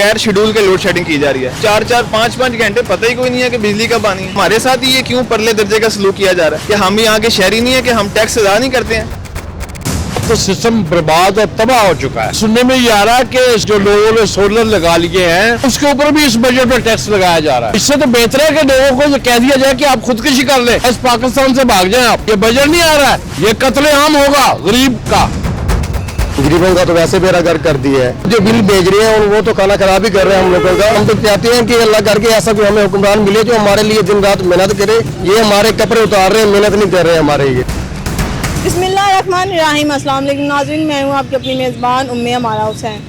बगैर शेड्यूल के load shedding की जा रही है। 4-4, 5-5 घंटे पता ही कोई नहीं है कि बिजली कब आनी है। हमारे साथ ही ये क्यों परले दर्जे का सलूक किया जा रहा है कि हम यहाँ के शहरी नहीं है कि हम टैक्स अदा नहीं करते हैं। तो सिस्टम बर्बाद और तबाह हो चुका है। सुनने में ये आ रहा है कि जो लोगों ने सोलर लगा लिए हैं उसके ऊपर भी इस बजट में टैक्स लगाया जा रहा है। इससे तो बेहतर है कि लोगों को ये कह दिया जाए कि आप खुदकुशी कर ले, इस पाकिस्तान से भाग जाएं आप। ये बजट नहीं आ रहा है, ये कत्लेआम होगा गरीब का। गरीबों का तो वैसे बेरागर कर दिया है। जो बिल भेज रहे हैं वो तो खाना खराब ही कर रहे हैं हम लोगों का। हम तो चाहते हैं कि अल्लाह करके ऐसा कोई हमें हुक्मरान मिले जो हमारे लिए दिन रात मेहनत करे। ये हमारे कपड़े उतार रहे हैं, मेहनत नहीं कर रहे हैं हमारे। ये बिस्मिल्लाहिर्रहमानिर्रहीम, अस्सलाम वालेकुम नाज़रीन, मैं हूँ आपकी अपनी मेज़बान उम्मे हमारा हुसैन।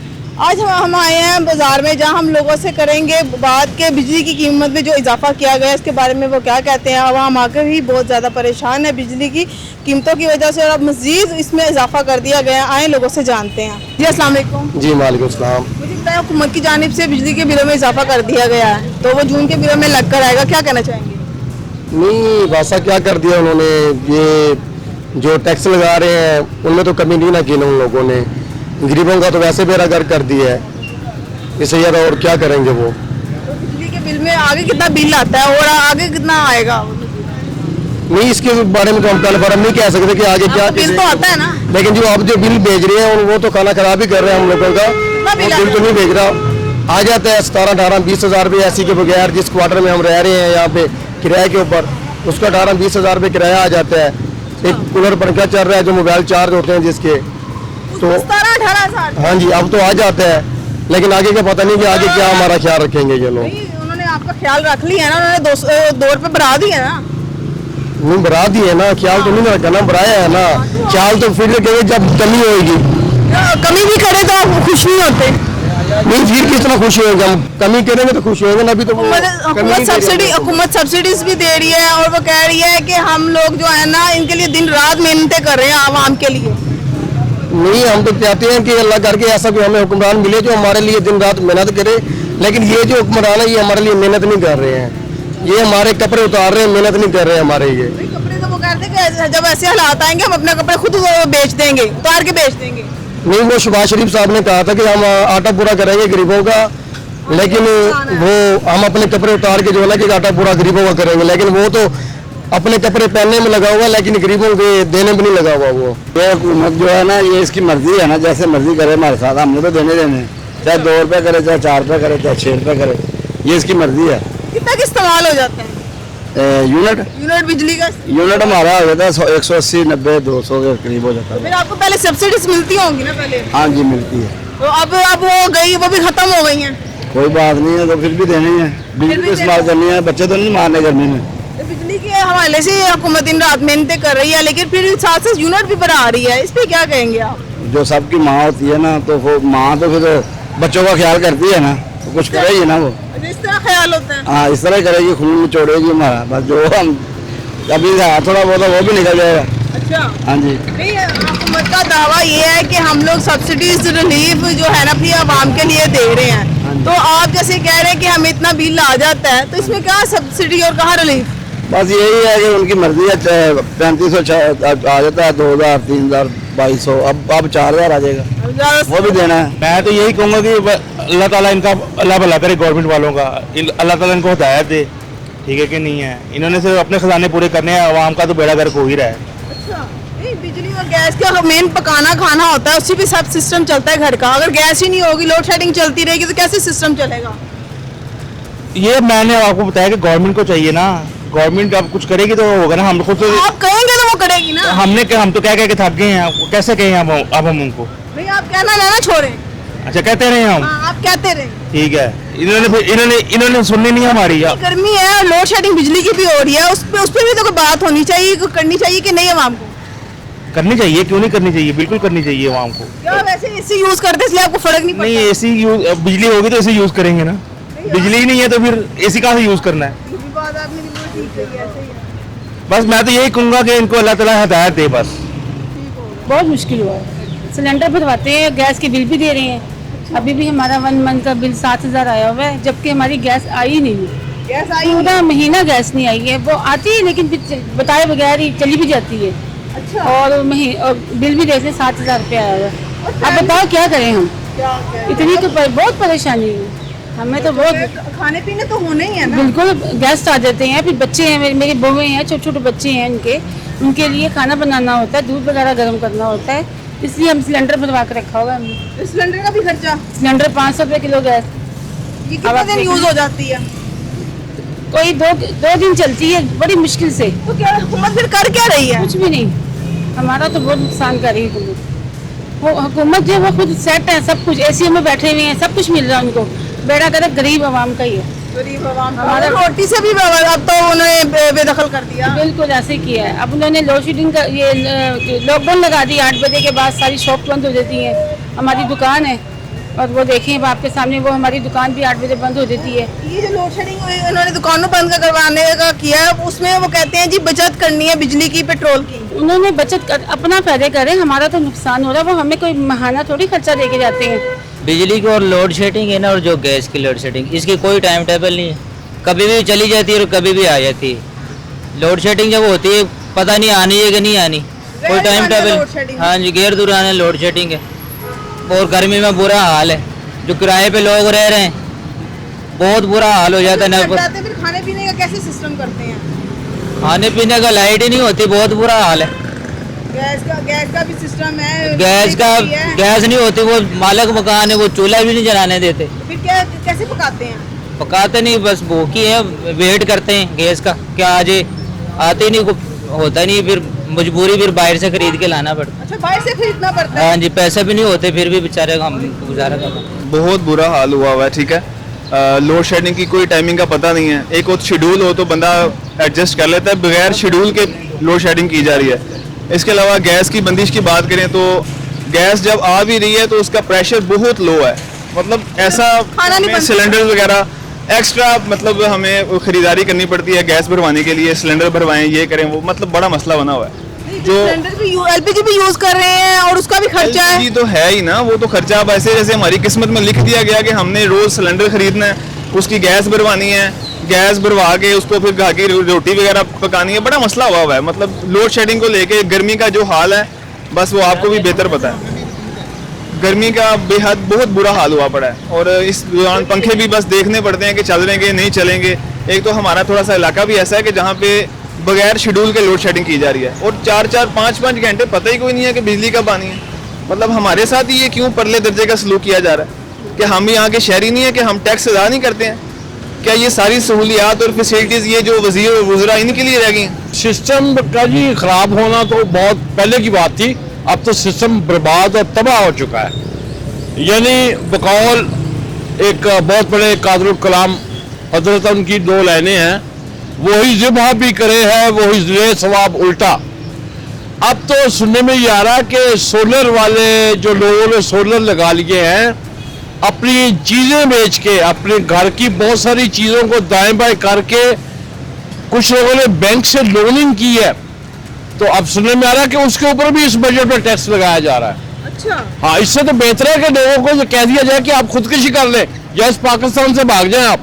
आज हम आए हैं बाज़ार में, जहाँ हम लोगों से करेंगे बात के बिजली की कीमत में जो इजाफा किया गया है इसके बारे में वो क्या कहते हैं। अब हम आकर भी बहुत ज़्यादा परेशान है बिजली की कीमतों की वजह से, और अब मज़ीद इसमें इजाफा कर दिया गया। आए लोगों से जानते हैं। जी अस्सलाम वालेकुम। जी वालेकुम सलाम। मुझे बताया हुकूमत की जानिब से बिजली के बिलों में इजाफा कर दिया गया है, तो वो जून के बिलों में लग कर आएगा, क्या कहना चाहेंगे? नहीं वैसा क्या कर दिया उन्होंने, ये जो टैक्स लगा रहे हैं उनमें तो कमी नहीं ना की ना उन लोगों ने। गरीबों का तो वैसे बेरागर कर दिया है, इससे ज़्यादा और क्या करेंगे वो। तो बिजली के बिल में आगे कितना बिल आता है और आगे कितना आएगा? नहीं इसके बारे में तो हम कन्फर्म नहीं कह सकते कि आगे क्या बिल तो आता है ना, लेकिन जो अब जो बिल भेज रहे हैं वो तो खाना खराब ही कर रहे हैं हम लोगों का। बिल तो नहीं भेज रहा, आ जाता है 17, 18, 20 हज़ार रुपये ऐसी के बगैर। जिस क्वार्टर में हम रह रहे हैं यहाँ पे किराए के ऊपर, उसका 18, 20 हज़ार रुपये किराया आ जाता है। एक कूलर पंखा चल रहा है, जो मोबाइल चार्ज होते हैं जिसके, तो 17-18 हज़ार। हाँ जी अब तो आ जाता है, लेकिन आगे का पता नहीं कि आगे क्या हमारा ख्याल रखेंगे ये लोग। उन्होंने आपका ख्याल रख लिया है ना, उन्होंने 2 रुपये बढ़ा दिए ना। नहीं बढ़ा दिए ना, ख्याल तो नहीं रखा ना, बढ़ाया है ना। ख्याल तो फिर रखेंगे जब कमी होगी। कमी भी करे तो आप खुश नहीं होते। नहीं फिर किस तरह खुश होंगे हम, कमी करेंगे तो खुश होंगे ना। अभी तो हुकूमत सब्सिडीज भी दे रही है और वो कह रही है कि हम लोग जो है ना इनके लिए दिन रात मेहनतें कर रहे हैं आवाम के लिए। नहीं हम तो चाहते हैं कि अल्लाह करके ऐसा कोई हमें हुक्मरान मिले जो हमारे लिए दिन रात मेहनत करे। लेकिन ये जो हुक्मरान है ये हमारे लिए मेहनत नहीं कर रहे हैं, ये हमारे कपड़े उतार रहे हैं, मेहनत नहीं कर रहे हैं हमारे। ये कपड़े तो वो कहते हैं कि जब ऐसे हालात आएंगे हम अपने कपड़े खुद बेच देंगे, उतार के बेच देंगे। नहीं वो शहबाज शरीफ साहब ने कहा था कि हम आटा पूरा करेंगे गरीबों का, लेकिन वो हम अपने कपड़े उतार के जो है ना कि आटा पूरा गरीबों का करेंगे, लेकिन वो तो अपने कपड़े पहनने में लगा हुआ लेकिन गरीबों के देने में नहीं लगा हुआ। वो ये हुकूमत जो है ना ये इसकी मर्जी है ना, जैसे मर्जी करे हमारे साथ, हमने तो देने चाहे 2 रुपये करे, चाहे 4 रुपये करे, चाहे 6 रुपये करे, ये इसकी मर्जी है। कितना का इस्तेमाल हो जाता है यूनिट बिजली का? यूनिट हमारा हो जाता है 180, 90, 200 के करीब हो जाता है। फिर आपको पहले सब्सिडीज मिलती होंगी ना पहले? हाँ जी मिलती है। तो अब वो गई, वो भी खत्म हो गई हैं। कोई बात नहीं है, तो फिर भी देनी है, बिजली को इस्तेमाल करनी है, बच्चे तो नहीं मारने गर्मी में। बिजली के हवाले से हुकूमत दिन रात मेहनतें कर रही है, लेकिन फिर साथ साथ यूनिट भी बढ़ा रही है, इस पे क्या कहेंगे आप? जो सबकी माँ होती है ना, तो वो माँ तो फिर बच्चों का ख्याल करती है ना, तो कुछ करेगी ना वो। इस तरह ख्याल होता है? हाँ इस तरह करेगी, खून में छोड़ेगी हमारा, बस जो हम अभी थोड़ा बहुत वो भी निकल जाएगा। अच्छा हाँ जी। नहीं हुकूमत का दावा ये है कि हम लोग सब्सिडीज रिलीफ जो है ना अपनी आवाम के लिए दे रहे हैं, तो आप जैसे कह रहे हैं कि हमें इतना बिल आ जाता है, तो इसमें क्या सब्सिडी और कहाँ रिलीफ? बस यही है कि उनकी मर्जी है, 3500 आ जाता है, 2000, 3000, 2200, अब 4000 आ जाएगा, वो भी देना है। मैं तो यही कहूँगा कि अल्लाह ताला इनका अल्लाह भला करे, गवर्नमेंट वालों का अल्लाह ताला इनको हिदायत दे, ठीक है कि नहीं है। इन्होंने सिर्फ अपने खजाने पूरे करने हैं, आवाम का तो बेड़ा गर्क हो ही रहा है। अच्छा नहीं बिजली और गैस का मेन पकाना खाना होता है, उसी पे सब सिस्टम चलता है घर का। अगर गैस ही नहीं होगी, लोड शेडिंग चलती रहेगी, तो कैसे सिस्टम चलेगा? ये मैंने आपको बताया कि गवर्नमेंट को चाहिए ना, गवर्नमेंट अब कुछ करेगी तो होगा ना। हम खुद तो आप कहेंगे तो वो करेगी ना। हम तो कह के थक गए हैं, कैसे कहें अब हम उनको? नहीं आप कहना ना छोड़े। अच्छा कहते रहे हम? आप कहते रहे, ठीक है। इन्होंने सुननी नहीं हमारी। गर्मी है और लोड शेडिंग बिजली की भी हो रही है, उस पे भी तो कोई बात होनी चाहिए, करनी चाहिए कि नहीं? आवाम को करनी चाहिए, क्यों नहीं करनी चाहिए, बिल्कुल करनी चाहिए आवाम को। क्या वैसे एसी यूज करते इसलिए आपको फर्क नहीं पड़ता? नहीं एसी यूज, बिजली होगी तो एसी यूज करेंगे ना, बिजली ही नहीं है तो फिर एसी कहाँ से यूज करना है? बस मैं तो यही कहूँगा कि इनको अल्लाह ताला हिदायत दे बस। बहुत मुश्किल हुआ है, सिलेंडर भरवाते हैं, गैस के बिल भी दे रहे हैं। अभी भी हमारा 1 मंथ का बिल 7000 आया हुआ है, जबकि हमारी गैस आई ही नहीं है। गैस आई पूरा महीना गैस नहीं आई है, वो आती है लेकिन फिर बताए बगैर ही चली भी जाती है। अच्छा। और बिल भी देते 7000 रुपये आया हुआ है। अब बताओ क्या करें हम? इतनी तो बहुत परेशानी है हमें तो बहुत। खाने पीने तो होने ही है ना। बिल्कुल गेस्ट आ जाते हैं, फिर बच्चे हैं, मेरे बहुएं हैं, छोटे छोटे बच्चे हैं उनके लिए खाना बनाना होता है, दूध वगैरह गर्म करना होता है, इसलिए हम सिलेंडर बनवा के रखा होगा हमने। सिलेंडर का भी खर्चा? सिलेंडर 500 रुपये किलो गैस। ये कितने दिन यूज हो जाती है? कोई दो दिन चलती है बड़ी मुश्किल से। तो क्या हुकूमत फिर कर क्या रही है? कुछ भी नहीं, हमारा तो बहुत नुकसान कर रही है हुकूमत। वो हुकूमत जो है वो खुद सेट है, सब कुछ एसी में बैठे हुए हैं, सब कुछ मिल रहा है उनको, बेड़ा कर गरीब आवाम का ही है। गरीब आवाम हमारा रोटी से भी अब तो उन्होंने बेदखल कर दिया। बिल्कुल ऐसे किया है। अब उन्होंने लोड शेडिंग का ये लॉकडाउन लगा दी, 8 बजे के बाद सारी शॉप बंद हो जाती है। हमारी दुकान है और वो देखें आपके सामने, वो हमारी दुकान भी 8 बजे बंद हो जाती है। ये जो लोड शेडिंग हुई उन्होंने दुकानों बंद करवाने का किया, उसमें वो कहते हैं जी बचत करनी है बिजली की, पेट्रोल की। उन्होंने बचत अपना फायदे करें, हमारा तो नुकसान हो रहा है। वो हमें कोई महाना थोड़ी खर्चा दे के जाते हैं। बिजली की और लोड शेडिंग है ना, और जो गैस की लोड शेडिंग, इसकी कोई टाइम टेबल नहीं है, कभी भी चली जाती है और कभी भी आ जाती है। लोड शेडिंग जब होती है पता नहीं आनी है कि नहीं आनी, कोई टाइम टेबल। हाँ जी, गैर दुराना लोड शेडिंग है। और गर्मी में बुरा हाल है, जो किराए पे लोग रह रहे हैं बहुत बुरा हाल हो जाता है। फिर खाने पीने का कैसे सिस्टम करते हैं? खाने पीने का लाइट ही नहीं होती, बहुत बुरा हाल है। गैस का भी सिस्टम है? गैस नहीं होती, वो मालिक मकान है, वो चूल्हा भी नहीं जलाने देते। फिर क्या कैसे पकाते हैं? पकाते नहीं, बस भूखी है, वेट करते हैं गैस का, क्या आ जाए, आते नहीं, होता नहीं, फिर मजबूरी फिर बाहर से खरीद के लाना पड़ता है। अच्छा, बाहर से खरीदना पड़ता है? हाँ जी, पैसे भी नहीं होते, फिर भी बेचारे हम गुजारा करते हैं। बहुत बुरा हाल हुआ हुआ है। ठीक है, लोड शेडिंग की कोई टाइमिंग का पता नहीं है, एक और शेड्यूल हो तो बंदा एडजस्ट कर लेता है, बगैर शेड्यूल के लोड शेडिंग की जा रही है। इसके अलावा गैस की बंदिश की बात करें तो गैस जब आ भी रही है तो उसका प्रेशर बहुत लो है, मतलब ऐसा सिलेंडर वगैरह एक्स्ट्रा, मतलब हमें खरीदारी करनी पड़ती है गैस भरवाने के लिए, सिलेंडर भरवाएं, ये करें वो, मतलब बड़ा मसला बना हुआ है। जो सिलेंडर भी एलपीजी भी यूज कर रहे हैं और उसका भी खर्चा है। तो है ही ना, वो तो खर्चा अब ऐसे जैसे हमारी किस्मत में लिख दिया गया कि हमने रोज सिलेंडर खरीदना है, उसकी गैस भरवानी है, गैस भरवा के उसको फिर घर की रोटी वगैरह पकानी है, बड़ा मसला हुआ है। मतलब लोड शेडिंग को लेके गर्मी का जो हाल है, बस वो आपको भी बेहतर पता है, गर्मी का बेहद बहुत बुरा हाल हुआ पड़ा है। और इस दौरान पंखे भी बस देखने पड़ते हैं कि चलेंगे नहीं चलेंगे। एक तो हमारा थोड़ा सा इलाका भी ऐसा है कि जहाँ पे बगैर शेड्यूल के लोड शेडिंग की जा रही है, और 4-4, 5-5 घंटे पता ही कोई नहीं है कि बिजली कब आनी है। मतलब हमारे साथ ही ये क्यों परले दर्जे का सलूक किया जा रहा है कि हम यहाँ के शहरी नहीं है कि हम टैक्स अदा नहीं करते हैं? क्या ये सारी सहूलियात और फैसिलिटीज ये जो वजीर और वज़रा इनके लिए रह गई हैं? सिस्टम का जी खराब होना तो बहुत पहले की बात थी, अब तो सिस्टम बर्बाद और तबाह हो चुका है। यानी बकौल एक बहुत बड़े कादरुल कलाम हजरत, उनकी 2 लाइनें हैं, वही ज़िबा भी करे है वही ज़िले सवाब उल्टा। अब तो सुनने में ये आ रहा है कि सोलर वाले जो लोगों ने सोलर लगा लिए हैं, अपनी चीज़ें बेच के अपने घर की बहुत सारी चीज़ों को दाएं बाएं करके कुछ लोगों ने बैंक से लोनिंग की है, तो अब सुनने में आ रहा है कि उसके ऊपर भी इस बजट में टैक्स लगाया जा रहा है। अच्छा, हाँ, इससे तो बेहतर है कि लोगों को ये कह दिया जाए कि आप खुदकुशी कर लें या इस पाकिस्तान से भाग जाएं,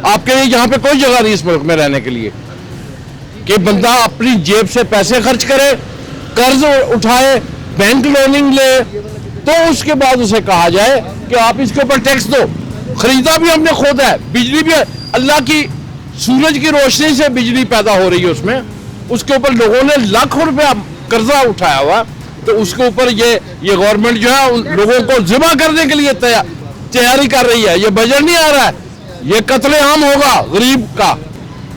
आपके लिए यहाँ पे कोई जगह नहीं इस मुल्क में रहने के लिए, कि बंदा अपनी जेब से पैसे खर्च करे, कर्ज उठाए, बैंक लोनिंग ले, तो उसके बाद उसे कहा जाए कि आप इसके ऊपर टैक्स दो। खरीदा भी हमने खुद है, बिजली भी अल्लाह की सूरज की रोशनी से बिजली पैदा हो रही है उसमें, उसके ऊपर लोगों ने लाखों रुपया कर्जा उठाया हुआ, तो उसके ऊपर ये गवर्नमेंट जो है उन लोगों को जिम्मा करने के लिए तैयारी कर रही है। ये बजट नहीं आ रहा है, ये कत्लेआम होगा गरीब का।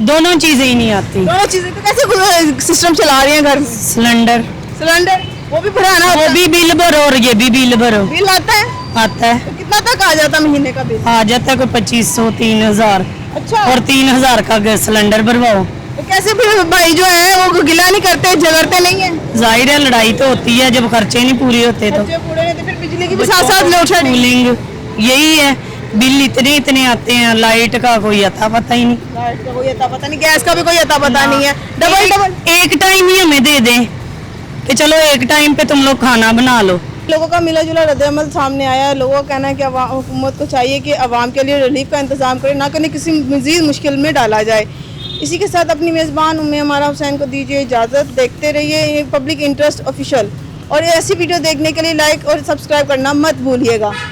दोनों चीजें ही नहीं आती। दोनों चीजें तो कैसे सिस्टम चला रही हैं घर में? सिलेंडर वो भी भराना होता है? वो भी बिल भरो और ये भी बिल भरो। बिल आता है? आता है। तो कितना तक आ जाता महीने का बिल? आ जाता है कोई 2500 3000। अच्छा, और 3000 का गैस सिलेंडर भरवाओ। तो कैसे फिर भाई जो है वो गिला नहीं करते, झगड़ते नहीं है? जाहिर है लड़ाई तो होती है जब खर्चे नहीं पूरे होते तो। खर्चे पूरे नहीं, तो फिर बिजली की भी साथ साथ लोड शेडिंग। कूलिंग यही है, बिल इतने आते हैं, लाइट का कोई अता पता ही नहीं। लाइट का कोई अता पता नहीं, गैस का भी कोई अता पता नहीं है। डबल एक टाइम ही हमें दे दें कि चलो एक टाइम पे तुम लोग खाना बना लो। लोगों का मिला जुला रद्द-ए-अमल सामने आया है। लोगों का कहना है कि हुकूमत को चाहिए कि अवाम के लिए रिलीफ का इंतजाम करे, ना कि किसी मजीद मुश्किल में डाला जाए। इसी के साथ अपनी मेज़बान उम्मे अमारा हुसैन को दीजिए इजाज़त। देखते रहिए पब्लिक इंटरेस्ट ऑफिशियल, और ऐसी वीडियो देखने के लिए लाइक और सब्सक्राइब करना मत भूलिएगा।